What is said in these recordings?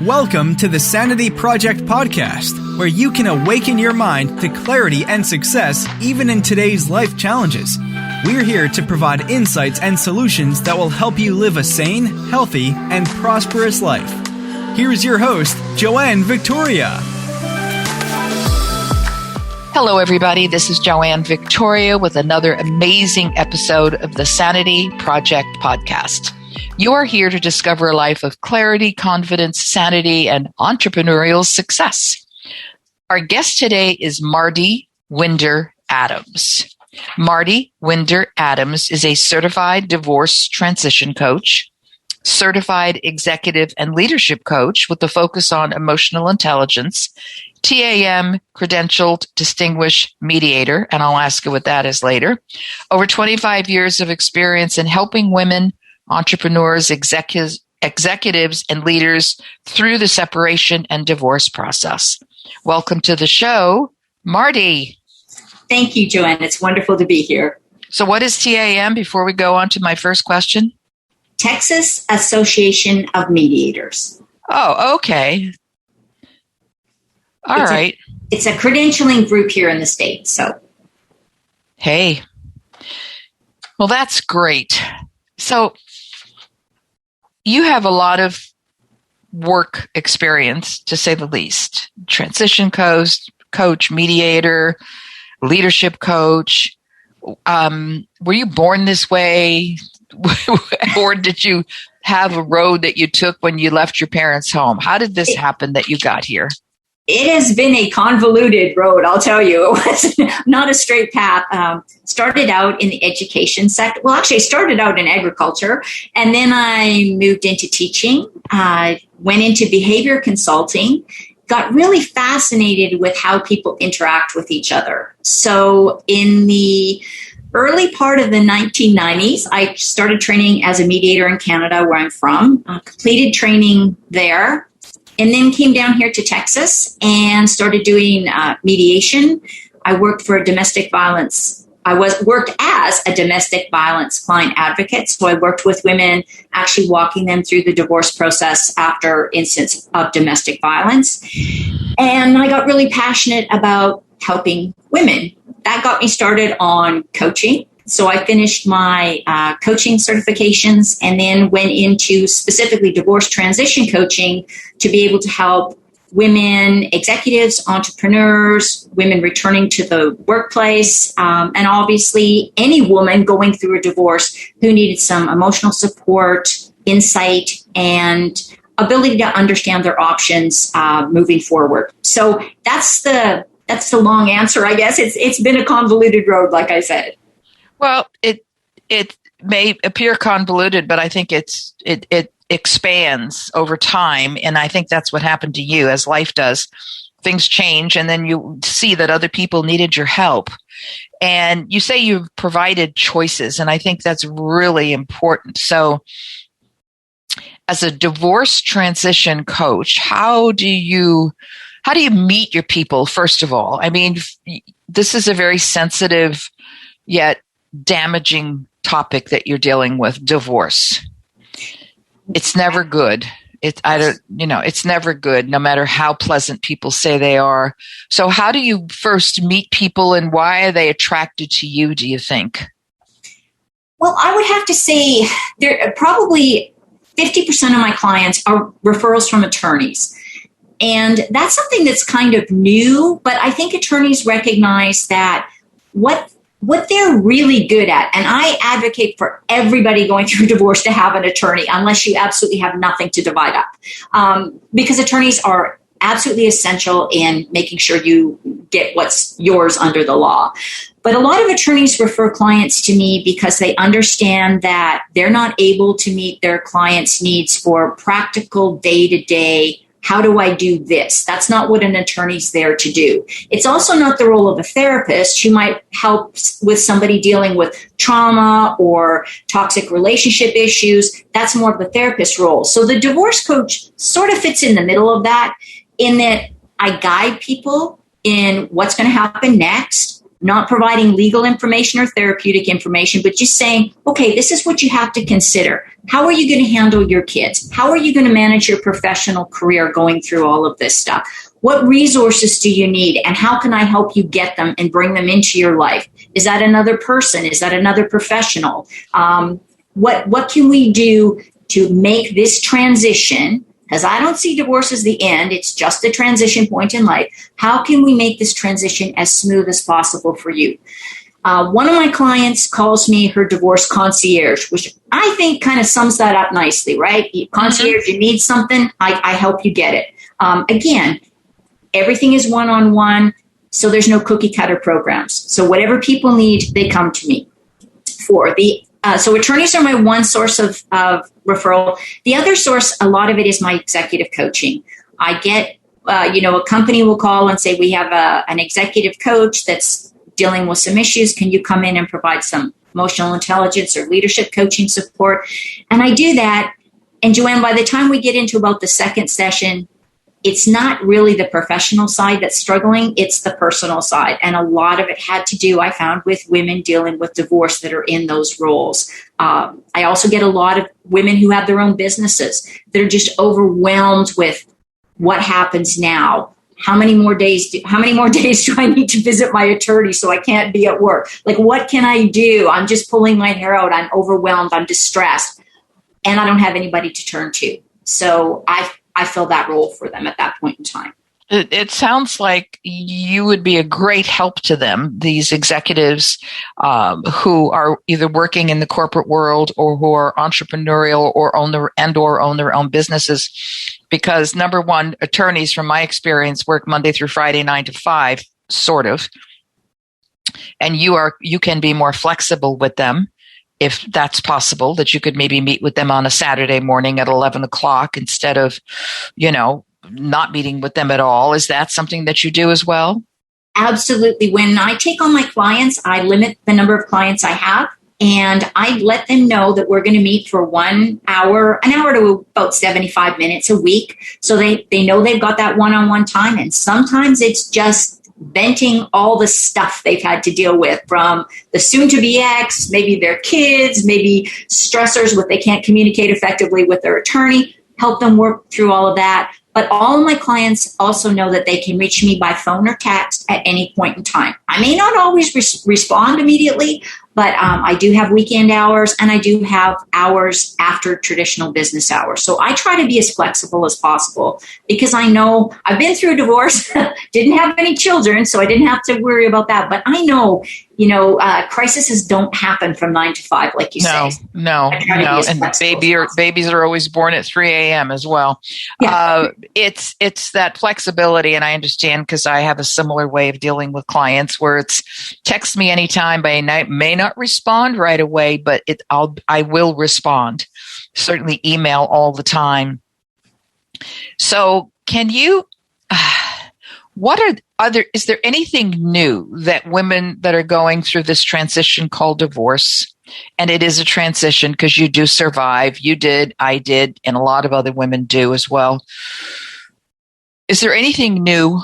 Welcome to the Sanity Project podcast, where you can awaken your mind to clarity and success even in today's life challenges. We're here to provide insights and solutions that will help you live a sane, healthy, and prosperous life. Here's your host, Joanne Victoria. Hello, everybody. This is Joanne Victoria with another amazing episode of the Sanity Project podcast. You are here to discover a life of clarity, confidence, sanity, and entrepreneurial success. Our guest today is Mardi Winder-Adams. Mardi Winder-Adams is a certified divorce transition coach, certified executive and leadership coach with a focus on emotional intelligence, TAM Credentialed Distinguished Mediator, and I'll ask you what that is later. Over 25 years of experience in helping women, entrepreneurs, executives, and leaders through the separation and divorce process. Welcome to the show, Mardi. Thank you, Joanne. It's wonderful to be here. So what is TAM before we go on to my first question? Texas Association of Mediators. Oh, okay. All right. It's a credentialing group here in the state. So, hey. Well, that's great. So you have a lot of work experience, to say the least. Transition coach, mediator, leadership coach. Were you born this way? Or did you have a road that you took when you left your parents' home? How did this happen that you got here? It has been a convoluted road, I'll tell you. It was not a straight path. Started out in the education sector. Well, actually, I started out in agriculture, and then I moved into teaching, went into behavior consulting, got really fascinated with how people interact with each other. So in the early part of the 1990s, I started training as a mediator in Canada, where I'm from, completed training there, and then came down here to Texas and started doing mediation. I worked for domestic violence. Worked as a domestic violence client advocate. So I worked with women, actually walking them through the divorce process after incidents of domestic violence. And I got really passionate about helping women. That got me started on coaching. So I finished my coaching certifications and then went into specifically divorce transition coaching to be able to help women, executives, entrepreneurs, women returning to the workplace, and obviously any woman going through a divorce who needed some emotional support, insight, and ability to understand their options moving forward. So that's the long answer, I guess. It's been a convoluted road, like I said. Well, it may appear convoluted, but I think it expands over time, and I think that's what happened to you. As life does, things change, and then you see that other people needed your help. And you say you've provided choices, and I think that's really important. So, as a divorce transition coach, how do you meet your people, first of all? I mean, this is a very sensitive yet damaging topic that you're dealing with, divorce. It's never good. It's never good, no matter how pleasant people say they are. So how do you first meet people, and why are they attracted to you, do you think? Well, I would have to say there probably 50% of my clients are referrals from attorneys. And that's something that's kind of new, but I think attorneys recognize that what they're really good at, and I advocate for everybody going through divorce to have an attorney, unless you absolutely have nothing to divide up, because attorneys are absolutely essential in making sure you get what's yours under the law. But a lot of attorneys refer clients to me because they understand that they're not able to meet their clients' needs for practical day-to-day. How do I do this? That's not what an attorney's there to do. It's also not the role of a therapist who might help with somebody dealing with trauma or toxic relationship issues. That's more of a therapist role. So the divorce coach sort of fits in the middle of that, in that I guide people in what's going to happen next, not providing legal information or therapeutic information, but just saying, okay, this is what you have to consider. How are you going to handle your kids? How are you going to manage your professional career going through all of this stuff? What resources do you need, and how can I help you get them and bring them into your life? Is that another person? Is that another professional? What can we do to make this transition? Because I don't see divorce as the end. It's just a transition point in life. How can we make this transition as smooth as possible for you? One of my clients calls me her divorce concierge, which I think kind of sums that up nicely, right? Concierge, you need something, I help you get it. Again, everything is one-on-one, so there's no cookie cutter programs. So whatever people need, they come to me for. So attorneys are my one source of referral. The other source, a lot of it is my executive coaching. I get, a company will call and say, we have an executive coach that's dealing with some issues. Can you come in and provide some emotional intelligence or leadership coaching support? And I do that. And Joanne, by the time we get into about the second session, it's not really the professional side that's struggling, it's the personal side. And a lot of it had to do, I found, with women dealing with divorce that are in those roles. I also get a lot of women who have their own businesses. They're just overwhelmed with what happens now. How many more days do I need to visit my attorney so I can't be at work? Like, what can I do? I'm just pulling my hair out. I'm overwhelmed. I'm distressed. And I don't have anybody to turn to. So I fill that role for them at that point in time. It sounds like you would be a great help to them, these executives who are either working in the corporate world or who are entrepreneurial or own their own businesses. Because number one, attorneys, from my experience, work Monday through Friday, 9 to 5, sort of. And you can be more flexible with them. If that's possible, that you could maybe meet with them on a Saturday morning at 11 o'clock instead of, not meeting with them at all. Is that something that you do as well? Absolutely. When I take on my clients, I limit the number of clients I have, and I let them know that we're going to meet for an hour to about 75 minutes a week. So they know they've got that one-on-one time. And sometimes it's just venting all the stuff they've had to deal with, from the soon-to-be ex, maybe their kids, maybe stressors with they can't communicate effectively with their attorney, help them work through all of that. But all of my clients also know that they can reach me by phone or text at any point in time. I may not always respond immediately, but I do have weekend hours, and I do have hours after traditional business hours. So I try to be as flexible as possible, because I know I've been through a divorce, didn't have any children, so I didn't have to worry about that. But I know, crises don't happen from 9 to 5, like you say. No. And babies are always born at 3 a.m. as well. Yeah. It's that flexibility, and I understand, because I have a similar way of dealing with clients where it's text me anytime, but I may not respond right away, but I will respond. Certainly email all the time. So can you, is there anything new that women that are going through this transition called divorce, and it is a transition because you do survive, you did, I did, and a lot of other women do as well. Is there anything new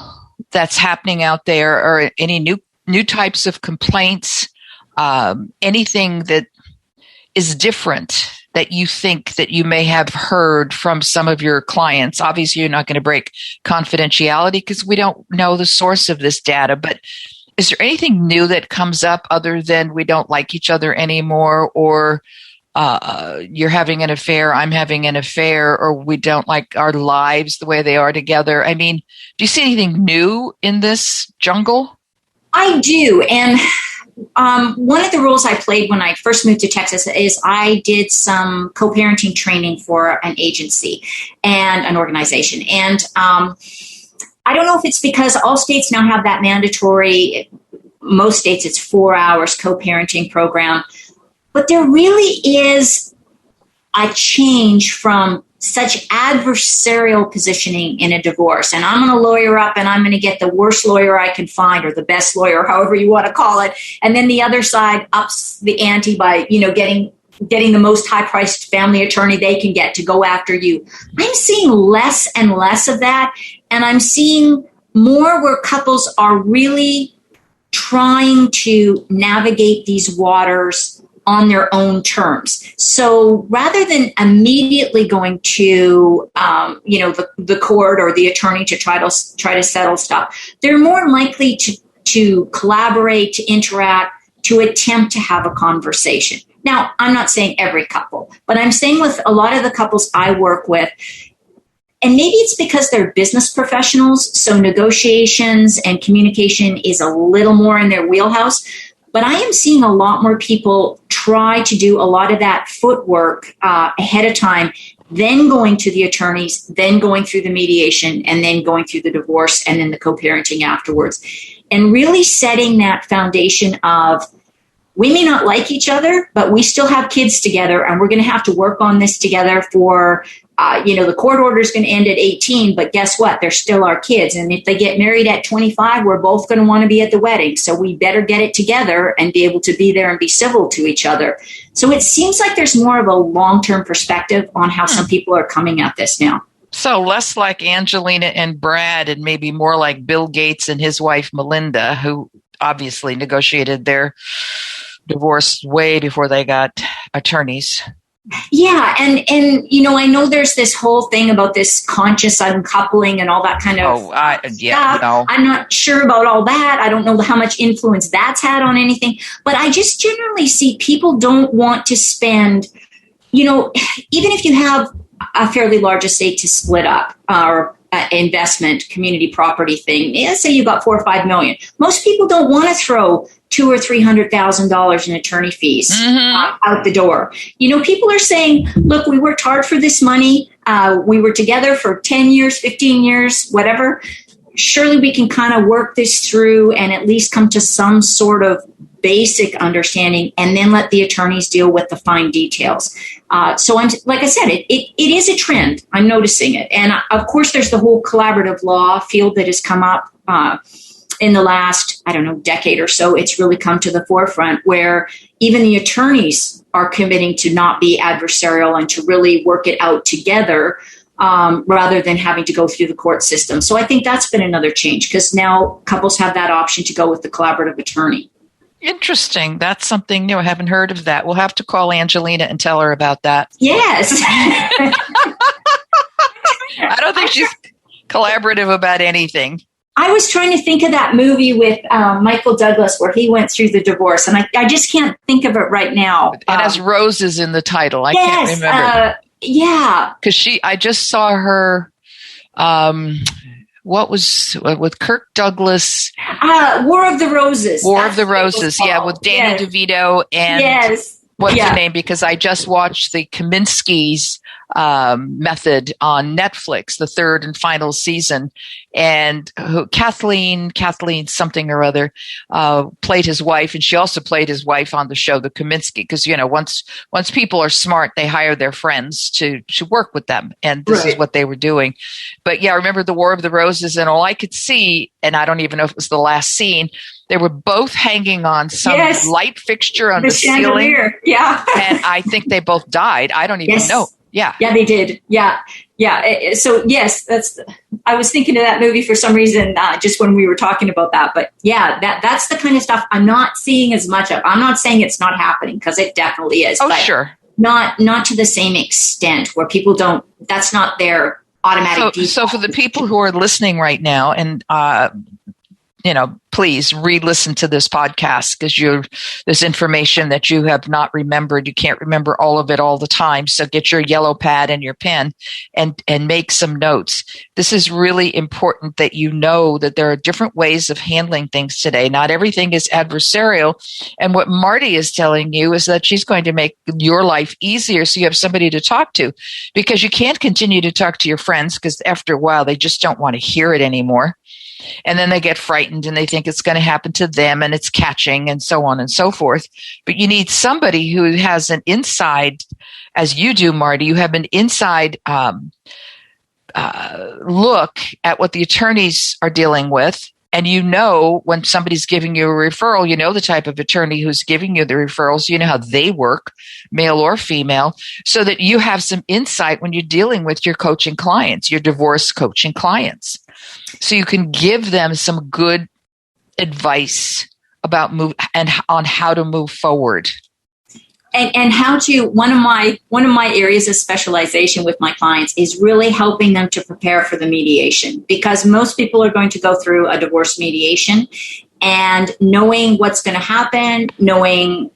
that's happening out there, or any new types of complaints, anything that is different that you think that you may have heard from some of your clients? Obviously, you're not going to break confidentiality because we don't know the source of this data, but is there anything new that comes up other than we don't like each other anymore, or you're having an affair, I'm having an affair, or we don't like our lives the way they are together? I mean, do you see anything new in this jungle? I do. And one of the roles I played when I first moved to Texas is I did some co-parenting training for an agency and an organization. And I don't know if it's because all states now have that mandatory, most states it's 4 hours co-parenting program, but there really is a change from such adversarial positioning in a divorce. And I'm going to lawyer up, and I'm going to get the worst lawyer I can find, or the best lawyer, however you want to call it. And then the other side ups the ante by, getting the most high-priced family attorney they can get to go after you. I'm seeing less and less of that. And I'm seeing more where couples are really trying to navigate these waters on their own terms. So rather than immediately going to, the court or the attorney to try to settle stuff, they're more likely to collaborate, to interact, to attempt to have a conversation. Now, I'm not saying every couple, but I'm saying with a lot of the couples I work with, and maybe it's because they're business professionals, so negotiations and communication is a little more in their wheelhouse. But I am seeing a lot more people try to do a lot of that footwork ahead of time, then going to the attorneys, then going through the mediation, and then going through the divorce and then the co-parenting afterwards. And really setting that foundation of, we may not like each other, but we still have kids together, and we're going to have to work on this together for, the court order is going to end at 18, but guess what? They're still our kids. And if they get married at 25, we're both going to want to be at the wedding. So we better get it together and be able to be there and be civil to each other. So it seems like there's more of a long-term perspective on how some people are coming at this now. So less like Angelina and Brad, and maybe more like Bill Gates and his wife, Melinda, who obviously negotiated their divorce way before they got attorneys. Yeah. And I know there's this whole thing about this conscious uncoupling and all that kind of stuff. No. I'm not sure about all that. I don't know how much influence that's had on anything, but I just generally see people don't want to spend, even if you have a fairly large estate to split up or investment, community property thing. Let's say you got $4 or $5 million. Most people don't want to throw $200,000 or $300,000 in attorney fees out the door. People are saying, look, we worked hard for this money. We were together for 10 years, 15 years, whatever. Surely we can kind of work this through and at least come to some sort of basic understanding, and then let the attorneys deal with the fine details. So I'm, like I said, it is a trend. I'm noticing it. And of course, there's the whole collaborative law field that has come up in the last, decade or so. It's really come to the forefront where even the attorneys are committing to not be adversarial and to really work it out together rather than having to go through the court system. So I think that's been another change because now couples have that option to go with the collaborative attorney. Interesting. That's something new. I haven't heard of that. We'll have to call Angelina and tell her about that. Yes. I don't think she's collaborative about anything. I was trying to think of that movie with Michael Douglas where he went through the divorce, and I just can't think of it right now. It has roses in the title. I can't remember. Yeah. Because I just saw her, what was with Kirk Douglas? War of the Roses. War of the Roses, yeah, with Danny DeVito and what's her name? Because I just watched the Kaminsky's method on Netflix, the third and final season, and Kathleen something or other played his wife, and she also played his wife on the show The Kaminsky, because once people are smart, they hire their friends to work with them, and this is what they were doing. But yeah, I remember the War of the Roses, and all I could see, and I don't even know if it was the last scene, they were both hanging on some light fixture on the ceiling. Yeah. And I think they both died. I don't even know. Yeah. Yeah, they did. Yeah. Yeah. So yes, I was thinking of that movie for some reason, just when we were talking about that, but yeah, that's the kind of stuff I'm not seeing as much of. I'm not saying it's not happening, because it definitely is. Oh, but sure. Not to the same extent where people that's not their automatic default. So for the people who are listening right now, and, please re-listen to this podcast, because there's information that you have not remembered. You can't remember all of it all the time. So get your yellow pad and your pen and make some notes. This is really important that you know that there are different ways of handling things today. Not everything is adversarial. And what Marty is telling you is that she's going to make your life easier so you have somebody to talk to, because you can't continue to talk to your friends, because after a while they just don't want to hear it anymore. And then they get frightened and they think it's going to happen to them and it's catching and so on and so forth. But you need somebody who has an inside, as you do, Marty, you have an inside look at what the attorneys are dealing with. And when somebody's giving you a referral, the type of attorney who's giving you the referrals, how they work, male or female, so that you have some insight when you're dealing with your coaching clients, your divorce coaching clients. So you can give them some good advice about on how to move forward. And how to, one of my areas of specialization with my clients is really helping them to prepare for the mediation, because most people are going to go through a divorce mediation, and knowing what's going to happen, knowing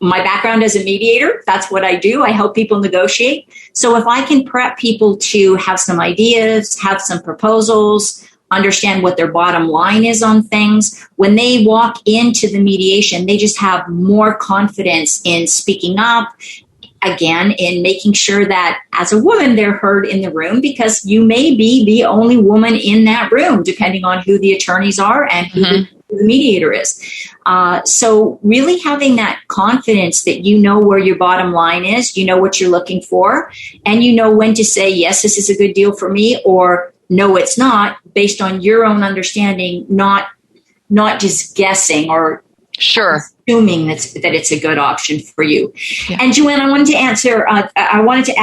my background as a mediator, that's what I do. I help people negotiate. So if I can prep people to have some ideas, have some proposals, understand what their bottom line is on things, when they walk into the mediation, they just have more confidence in speaking up, again, in making sure that as a woman, they're heard in the room, because you may be the only woman in that room, depending on who the attorneys are and who the mediator is. So really having that confidence that you know where your bottom line is, you know what you're looking for, and you know when to say, yes, this is a good deal for me, or no, it's not, based on your own understanding, not just guessing or assuming that it's a good option for you. Yeah. And Joanne, I wanted to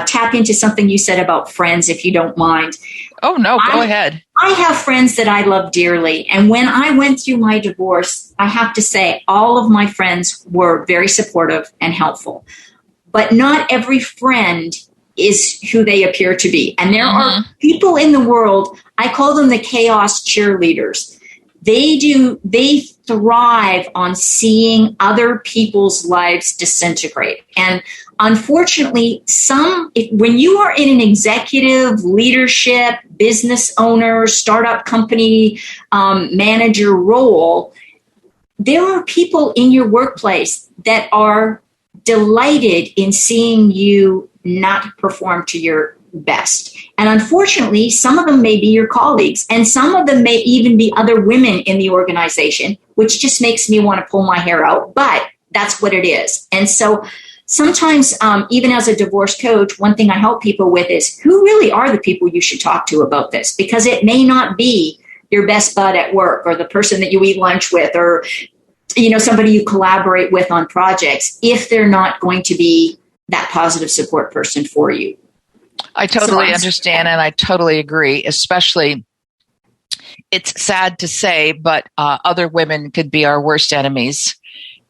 tap into something you said about friends, if you don't mind. Oh, no, go ahead. I have friends that I love dearly. And when I went through my divorce, I have to say all of my friends were very supportive and helpful. But not every friend is who they appear to be. And there are people in the world, I call them the chaos cheerleaders. They thrive on seeing other people's lives disintegrate. And unfortunately, when you are in an executive leadership, business owner, startup company, manager role, there are people in your workplace that are delighted in seeing you not perform to your best. And unfortunately, some of them may be your colleagues, and some of them may even be other women in the organization, which just makes me want to pull my hair out, but that's what it is. And so sometimes, even as a divorce coach, one thing I help people with is, who really are the people you should talk to about this? Because it may not be your best bud at work, or the person that you eat lunch with, or somebody you collaborate with on projects, if they're not going to be that positive support person for you. I totally understand, and I totally agree. Especially, it's sad to say, but other women could be our worst enemies.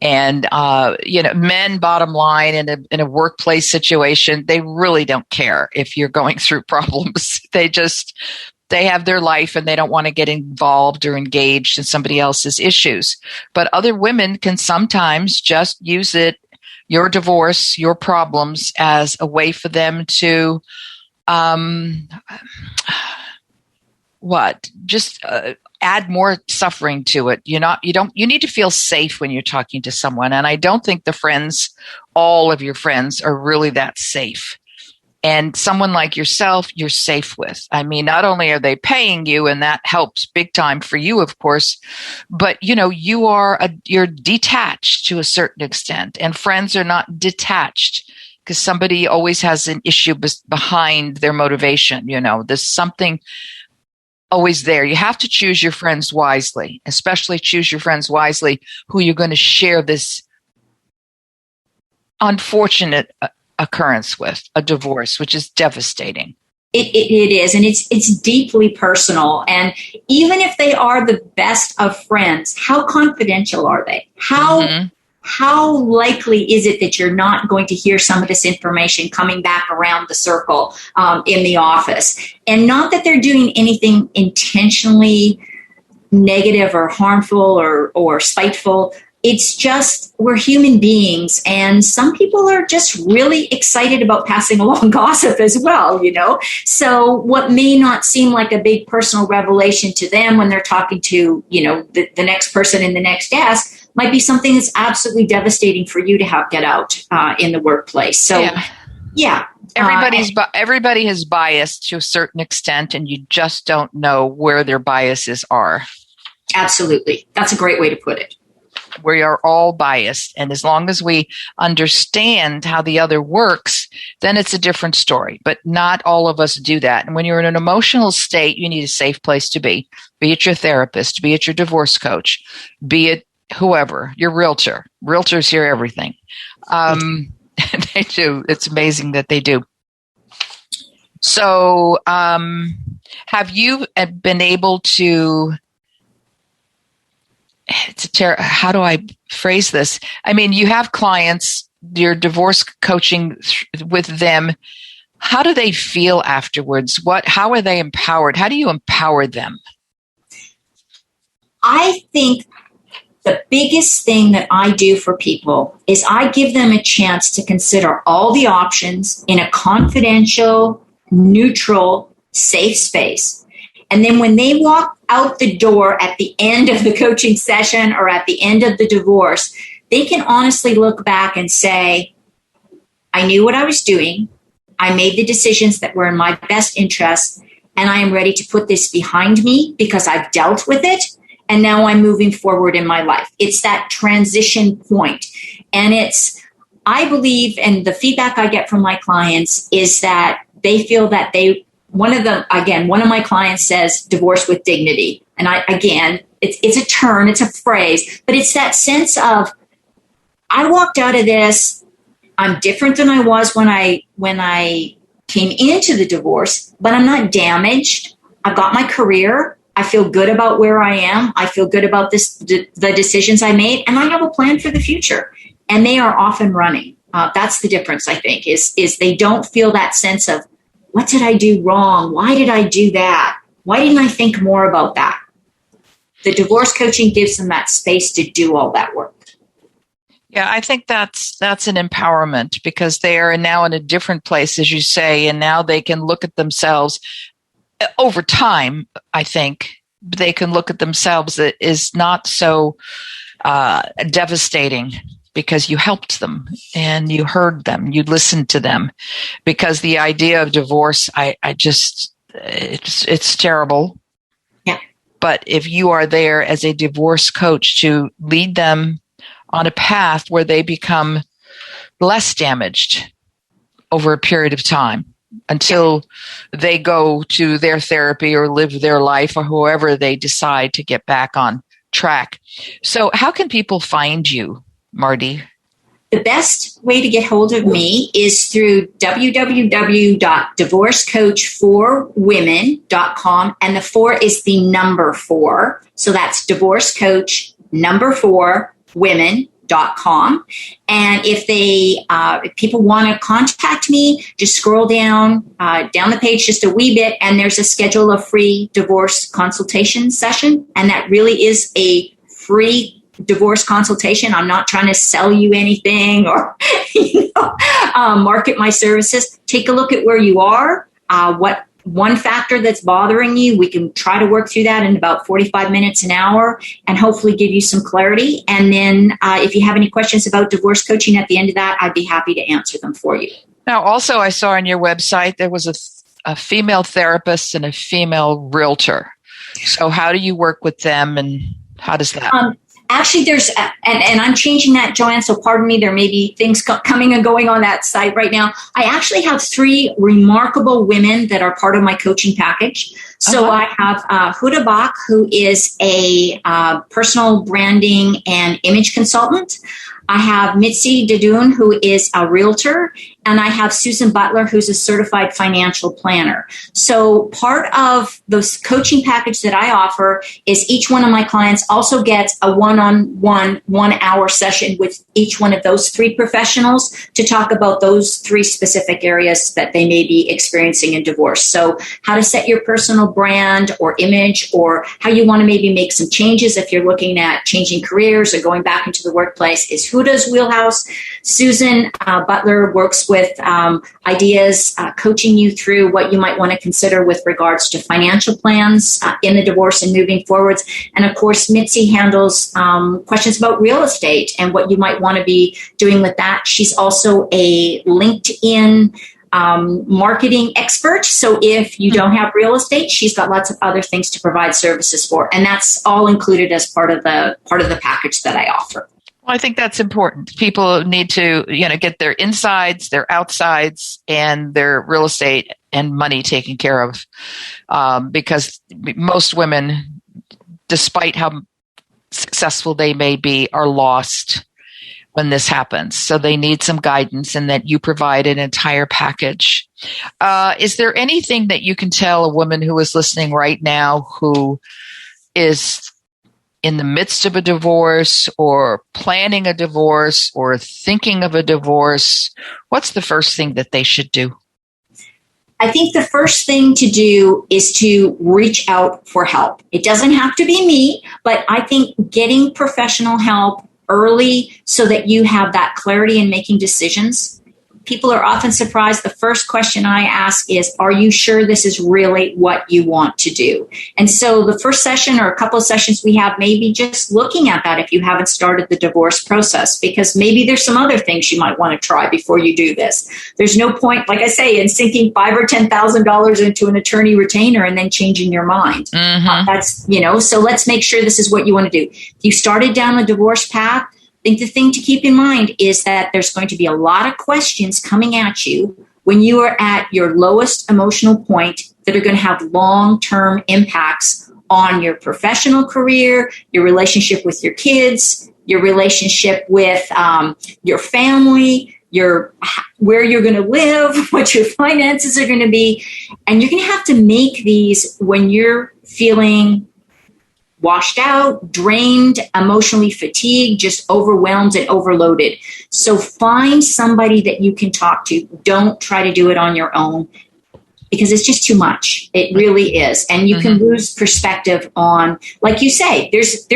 And men, bottom line, in a workplace situation, they really don't care if you're going through problems. They have their life, and they don't want to get involved or engaged in somebody else's issues. But other women can sometimes just use your divorce, your problems, as a way for them to add more suffering to it. You need to feel safe when you're talking to someone. And I don't think all of your friends are really that safe. And someone like yourself, you're safe with. I mean, not only are they paying you, and that helps big time for you, of course, but you're detached to a certain extent, and friends are not detached, because somebody always has an issue behind their motivation. There's something always there. You have to choose your friends wisely, especially choose your friends wisely who you're going to share this unfortunate occurrence with, a divorce, which is devastating. It is, and it's deeply personal. And even if they are the best of friends, how confidential are they? How likely is it that you're not going to hear some of this information coming back around the circle in the office? And not that they're doing anything intentionally negative or harmful or spiteful. It's just, we're human beings, and some people are just really excited about passing along gossip as well, So what may not seem like a big personal revelation to them when they're talking to, the next person in the next desk might be something that's absolutely devastating for you to get out in the workplace. So, yeah. Everybody has bias to a certain extent, and you just don't know where their biases are. Absolutely. That's a great way to put it. We are all biased. And as long as we understand how the other works, then it's a different story. But not all of us do that. And when you're in an emotional state, you need a safe place to be it your therapist, be it your divorce coach, be it whoever, your realtor. Realtors hear everything. They do. It's amazing that they do. So have you been able to how do I phrase this? I mean, you have clients, you're divorce coaching with them. How do they feel afterwards? How are they empowered? How do you empower them? I think the biggest thing that I do for people is I give them a chance to consider all the options in a confidential, neutral, safe space. And then when they walk out the door at the end of the coaching session or at the end of the divorce, they can honestly look back and say, I knew what I was doing. I made the decisions that were in my best interest, and I am ready to put this behind me because I've dealt with it. And now I'm moving forward in my life. It's that transition point. And I believe, and the feedback I get from my clients is that they feel that one of my clients says divorce with dignity. And it's a term, it's a phrase, but it's that sense of, I walked out of this, I'm different than I was when I came into the divorce, but I'm not damaged. I've got my career. I feel good about where I am. I feel good about the decisions I made, and I have a plan for the future. And they are off and running. That's the difference, I think, is they don't feel that sense of, what did I do wrong? Why did I do that? Why didn't I think more about that? The divorce coaching gives them that space to do all that work. Yeah, I think that's an empowerment, because they are now in a different place, as you say, and now they can look at themselves. Over time, I think they can look at themselves. It is not so devastating, because you helped them and you heard them, you listened to them. Because the idea of divorce, it's terrible. Yeah. But if you are there as a divorce coach to lead them on a path where they become less damaged over a period of time, until they go to their therapy or live their life, or whoever they decide to get back on track. So how can people find you, Mardi? The best way to get hold of me is through www.divorcecoach4women.com. And the 4 is the number 4. So that's divorcecoach4women.com. And if people want to contact me, just scroll down the page just a wee bit, and there's a schedule a free divorce consultation session. And that really is a free divorce consultation. I'm not trying to sell you anything or market my services. Take a look at where you are, what one factor that's bothering you. We can try to work through that in about 45 minutes, an hour, and hopefully give you some clarity. And then if you have any questions about divorce coaching at the end of that, I'd be happy to answer them for you. Now, also, I saw on your website there was a female therapist and a female realtor. So how do you work with them, and how does that? Actually, there's, and I'm changing that, Joanne, so pardon me, there may be things coming and going on that site right now. I actually have 3 remarkable women that are part of my coaching package. So I have Huda Bach, who is a personal branding and image consultant. I have Mitzi Dadoon, who is a realtor, and I have Susan Butler, who's a certified financial planner. So part of the coaching package that I offer is each one of my clients also gets a one-on-one 1-hour session with each one of those 3 professionals to talk about those 3 specific areas that they may be experiencing in divorce. So how to set your personal brand or image, or how you want to maybe make some changes if you're looking at changing careers or going back into the workplace is Huda's wheelhouse. Susan Butler works with ideas, coaching you through what you might want to consider with regards to financial plans in the divorce and moving forwards. And of course, Mitzi handles questions about real estate and what you might want to be doing with that. She's also a LinkedIn marketing expert. So if you don't have real estate, she's got lots of other things to provide services for. And that's all included as part of the package that I offer. Well, I think that's important. People need to, get their insides, their outsides, and their real estate and money taken care of. Because most women, despite how successful they may be, are lost when this happens. So they need some guidance, and that you provide an entire package. Is there anything that you can tell a woman who is listening right now who is in the midst of a divorce or planning a divorce or thinking of a divorce, what's the first thing that they should do? I think the first thing to do is to reach out for help. It doesn't have to be me, but I think getting professional help early so that you have that clarity in making decisions. People are often surprised. The first question I ask is, are you sure this is really what you want to do? And so the first session or a couple of sessions we have, maybe just looking at that if you haven't started the divorce process, because maybe there's some other things you might want to try before you do this. There's no point, like I say, in sinking $5,000 or $10,000 into an attorney retainer and then changing your mind. Mm-hmm. So let's make sure this is what you want to do. If you started down the divorce path, I think the thing to keep in mind is that there's going to be a lot of questions coming at you when you are at your lowest emotional point that are going to have long-term impacts on your professional career, your relationship with your kids, your relationship with your family, where you're going to live, what your finances are going to be. And you're going to have to make these when you're feeling washed out, drained, emotionally fatigued, just overwhelmed and overloaded. So find somebody that you can talk to. Don't try to do it on your own because it's just too much. It really is. And you can lose perspective on, like you say, there is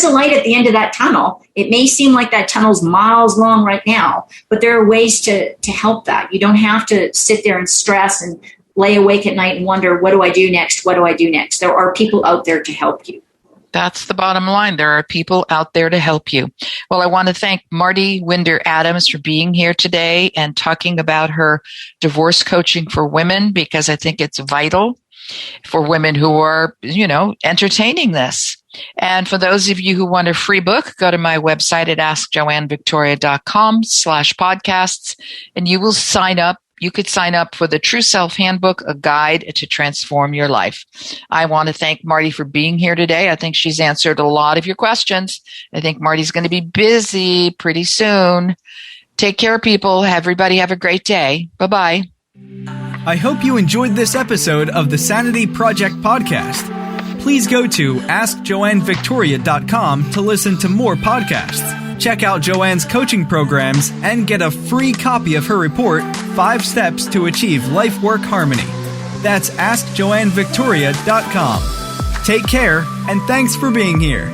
a light at the end of that tunnel. It may seem like that tunnel's miles long right now, but there are ways to help that. You don't have to sit there and stress and lay awake at night and wonder, what do I do next? What do I do next? There are people out there to help you. That's the bottom line. There are people out there to help you. Well, I want to thank Mardi Winder-Adams for being here today and talking about her divorce coaching for women, because I think it's vital for women who are, entertaining this. And for those of you who want a free book, go to my website at askjoannevictoria.com/podcasts, and you will sign up. You could sign up for the True Self Handbook, a guide to transform your life. I want to thank Mardi for being here today. I think she's answered a lot of your questions. I think Mardi's going to be busy pretty soon. Take care, people. Everybody have a great day. Bye-bye. I hope you enjoyed this episode of the Sanity Project podcast. Please go to askjoannevictoria.com to listen to more podcasts. Check out Joanne's coaching programs and get a free copy of her report, 5 Steps to Achieve Life-Work Harmony. That's askjoannevictoria.com. Take care, and thanks for being here.